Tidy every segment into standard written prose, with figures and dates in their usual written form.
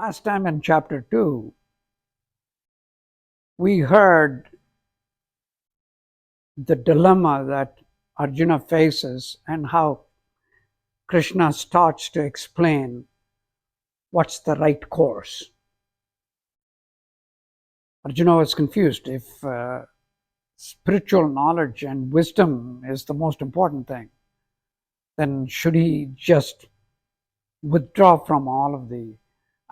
Last time in chapter 2, we heard the dilemma that Arjuna faces and how Krishna starts to explain what's the right course. Arjuna was confused if spiritual knowledge and wisdom is the most important thing, then should he just withdraw from all of the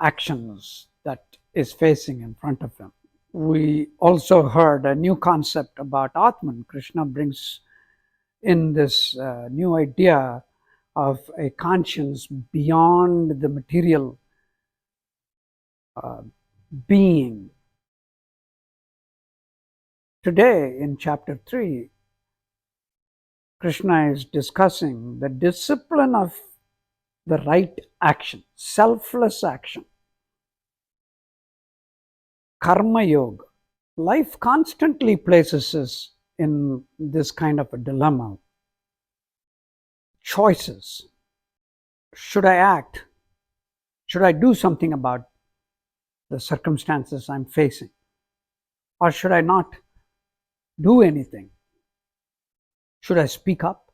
actions that is facing in front of him? We also heard a new concept about Atman. Krishna brings in this new idea of a conscience beyond the material being. Today, in chapter 3, Krishna is discussing the discipline of the right action, selfless action, karma yoga. Life constantly places us in this kind of a dilemma. Choices. Should I act? Should I do something about the circumstances I'm facing? Or should I not do anything? Should I speak up?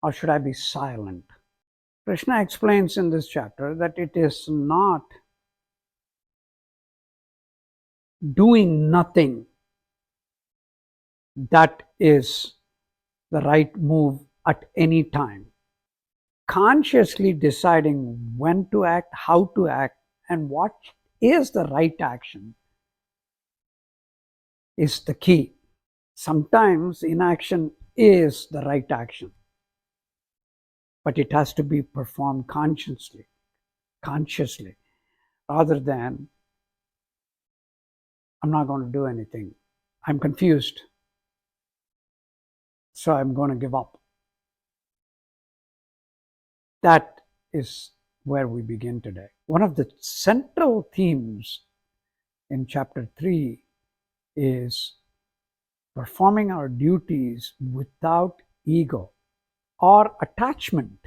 Or should I be silent? Krishna explains in this chapter that it is not doing nothing that is the right move at any time. Consciously deciding when to act, how to act, and what is the right action is the key. Sometimes inaction is the right action, but it has to be performed consciously, rather than I'm not going to do anything. I'm confused, so I'm going to give up. That is where we begin today. One of the central themes in chapter 3 is performing our duties without ego or attachment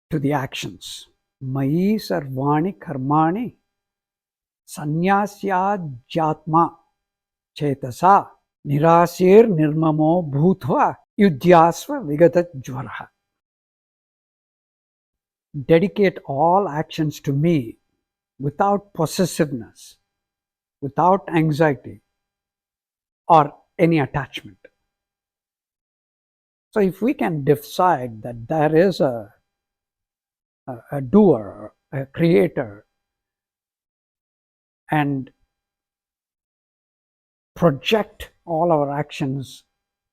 to the actions. Mayi sarvani karmani sannyasya chetasa nirasir nirmamo bhutva yudyasva vigata jvaraha. Dedicate all actions to me without possessiveness, without anxiety, or any attachment. So if we can decide that there is a doer, a creator, and project all our actions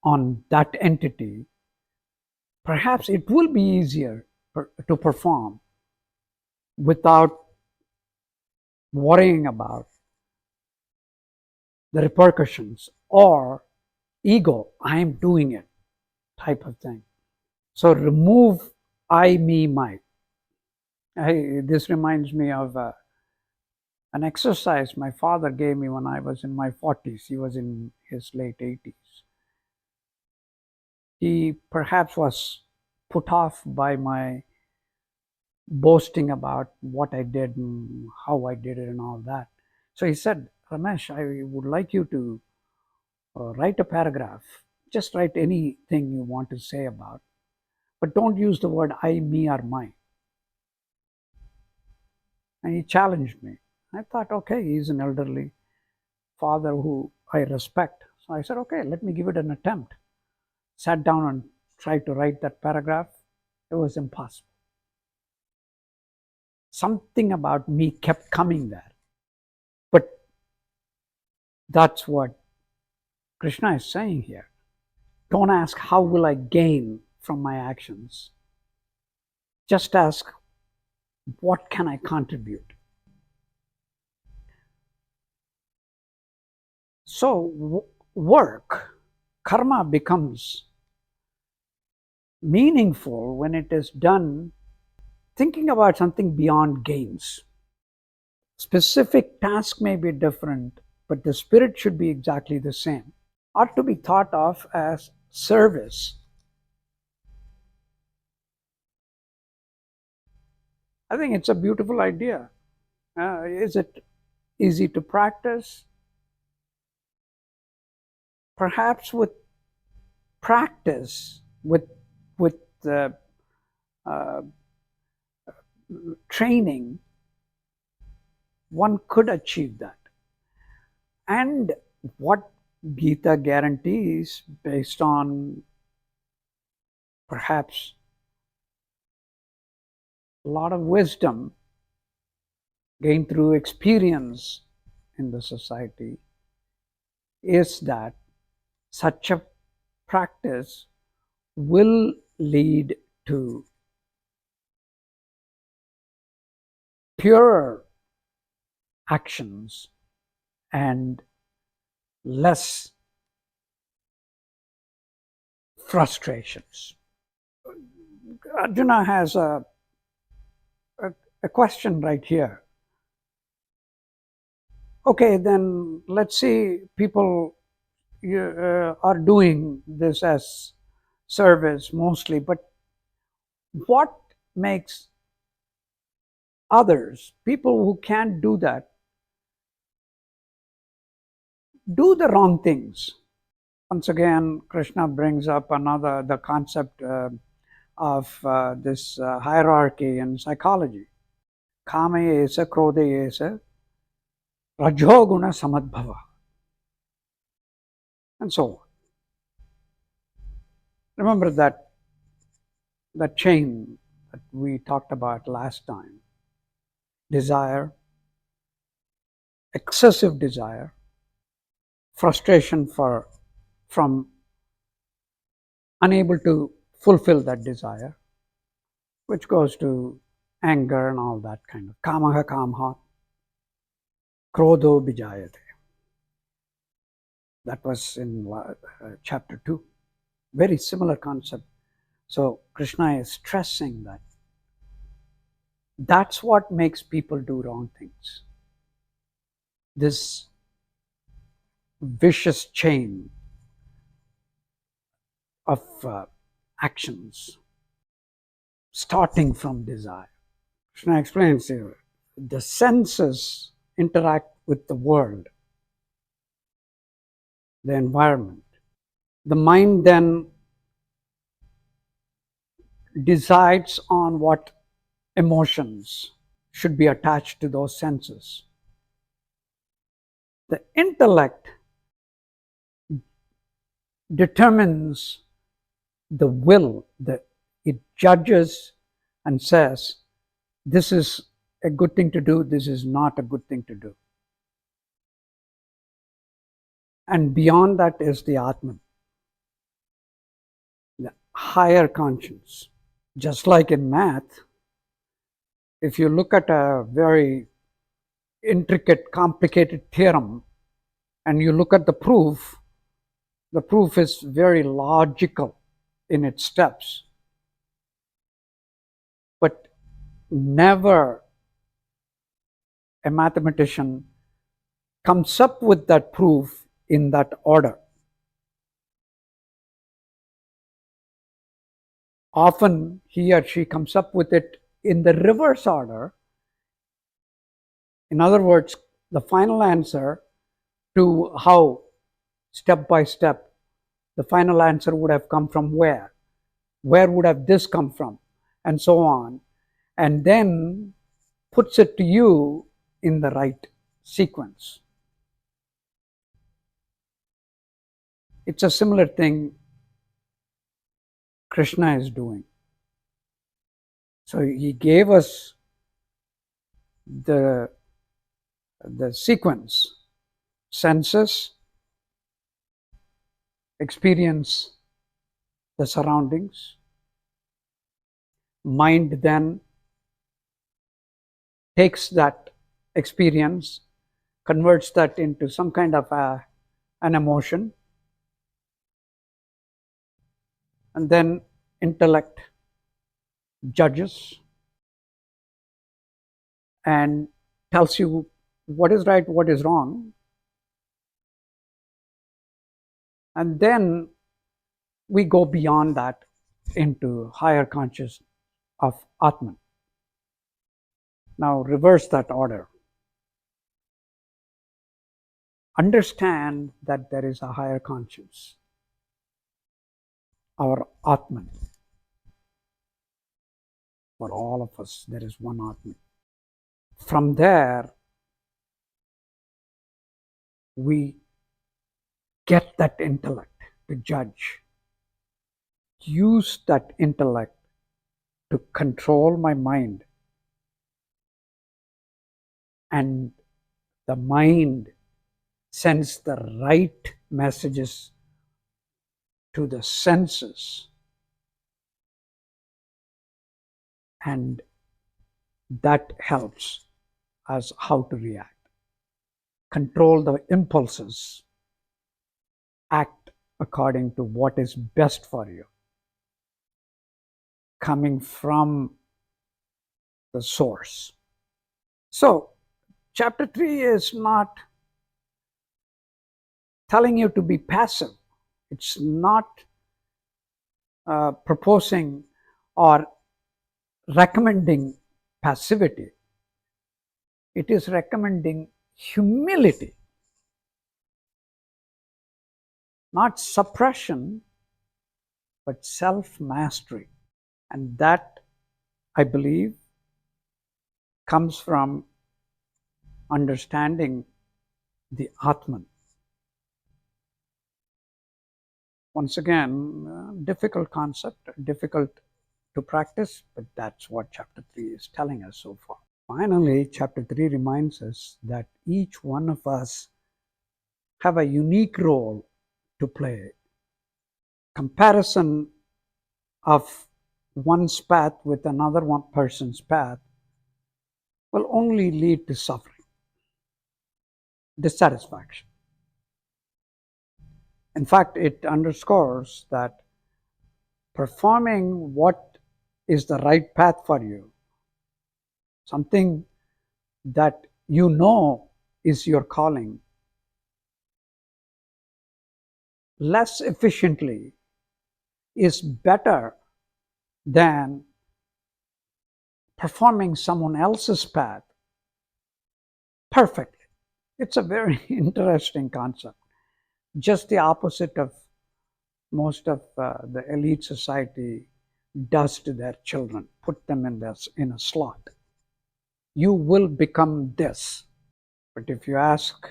on that entity, perhaps it will be easier to perform without worrying about the repercussions or ego, I am doing it type of thing. So remove I, me, my. This reminds me of an exercise my father gave me when I was in my 40s. He was in his late 80s. He perhaps was put off by my boasting about what I did and how I did it and all that. So he said, Ramesh, I would like you to write a paragraph. Just write anything you want to say about, but don't use the word I, me, or my. And he challenged me. I thought, okay, he's an elderly father who I respect. So I said, okay, let me give it an attempt. Sat down and tried to write that paragraph. It was impossible. Something about me kept coming there. But that's what Krishna is saying here. Don't ask, how will I gain from my actions? Just ask, what can I contribute? So work, karma, becomes meaningful when it is done thinking about something beyond gains. Specific task may be different, but the spirit should be exactly the same, or to be thought of as service. I think it's a beautiful idea. Is it easy to practice? Perhaps with practice, with uh, training, one could achieve that. And what Gita guarantees, based on perhaps a lot of wisdom gained through experience in the society, is that such a practice will lead to purer actions and less frustrations. Arjuna has a, a question right here. Okay, then let's see, people are doing this as service mostly, but what makes others, people who can't do that, do the wrong things? Once again, Krishna brings up the concept of this hierarchy in psychology. Kama esa, krodha esa, rajoguna samadbhava, and so on. Remember that chain that we talked about last time. Desire, excessive desire, frustration from unable to fulfill that desire, which goes to anger and all that kind of kamaha kamha, krodho bijayate. That was in chapter 2. Very similar concept. So Krishna is stressing that that's what makes people do wrong things. This vicious chain of actions starting from desire. Krishna explains here, the senses interact with the world, the environment. The mind then decides on what emotions should be attached to those senses. The intellect determines the will, that it judges and says, this is a good thing to do, this is not a good thing to do. And beyond that is the Atman, the higher conscience. Just like in math, if you look at a very intricate, complicated theorem and you look at the proof is very logical in its steps. But never a mathematician comes up with that proof in that order. Often he or she comes up with it in the reverse order. In other words, the final answer to how step by step the final answer would have come from where would have this come from, and so on, and then puts it to you in the right sequence. It's a similar thing Krishna is doing. So he gave us the sequence: senses, experience the surroundings, mind then takes that experience, converts that into some kind of an emotion, and then intellect judges and tells you what is right, what is wrong, and then we go beyond that into higher consciousness of Atman. Now reverse that order. Understand that there is a higher conscience, our Atman. For all of us, there is one Atman. From there, we get that intellect to judge, use that intellect to control my mind, and the mind sends the right messages to the senses, and that helps us how to react, control the impulses, act according to what is best for you, coming from the source. So, chapter 3 is not telling you to be passive. It's not proposing or recommending passivity. It is recommending humility, not suppression, but self-mastery. And that, I believe, comes from understanding the Atman. Once again, difficult concept, difficult to practice, but that's what chapter 3 is telling us so far. Finally, chapter 3 reminds us that each one of us have a unique role to play. Comparison of one's path with another one person's path will only lead to suffering, dissatisfaction. In fact, it underscores that performing what is the right path for you, something that you know is your calling, less efficiently is better than performing someone else's path perfectly. It's a very interesting concept. Just the opposite of most of the elite society does to their children, put them in a slot. You will become this. But if you ask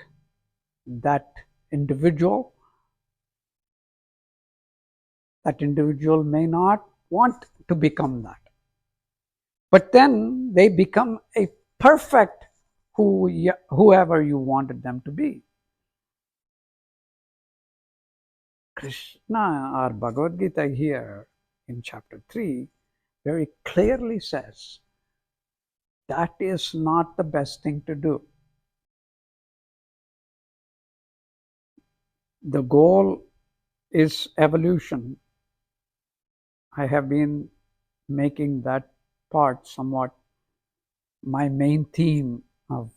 that individual may not want to become that. But then they become a perfect whoever you wanted them to be. Krishna or Bhagavad Gita here in chapter 3 very clearly says that is not the best thing to do. The goal is evolution. I have been making that part somewhat my main theme of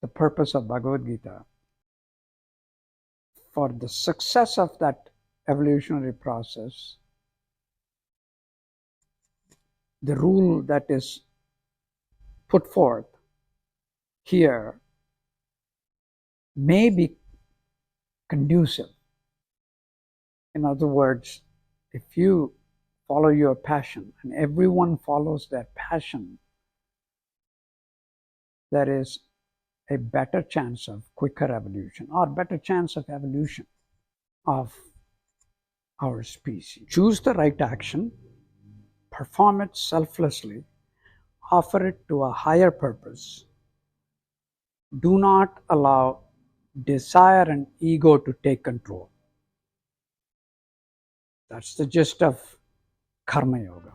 the purpose of Bhagavad Gita. For the success of that evolutionary process, the rule that is put forth here may be conducive. In other words, if you follow your passion and everyone follows their passion, there is a better chance of quicker evolution or better chance of evolution of our species. Choose the right action, perform it selflessly, offer it to a higher purpose. Do not allow desire and ego to take control. That's the gist of Karma Yoga.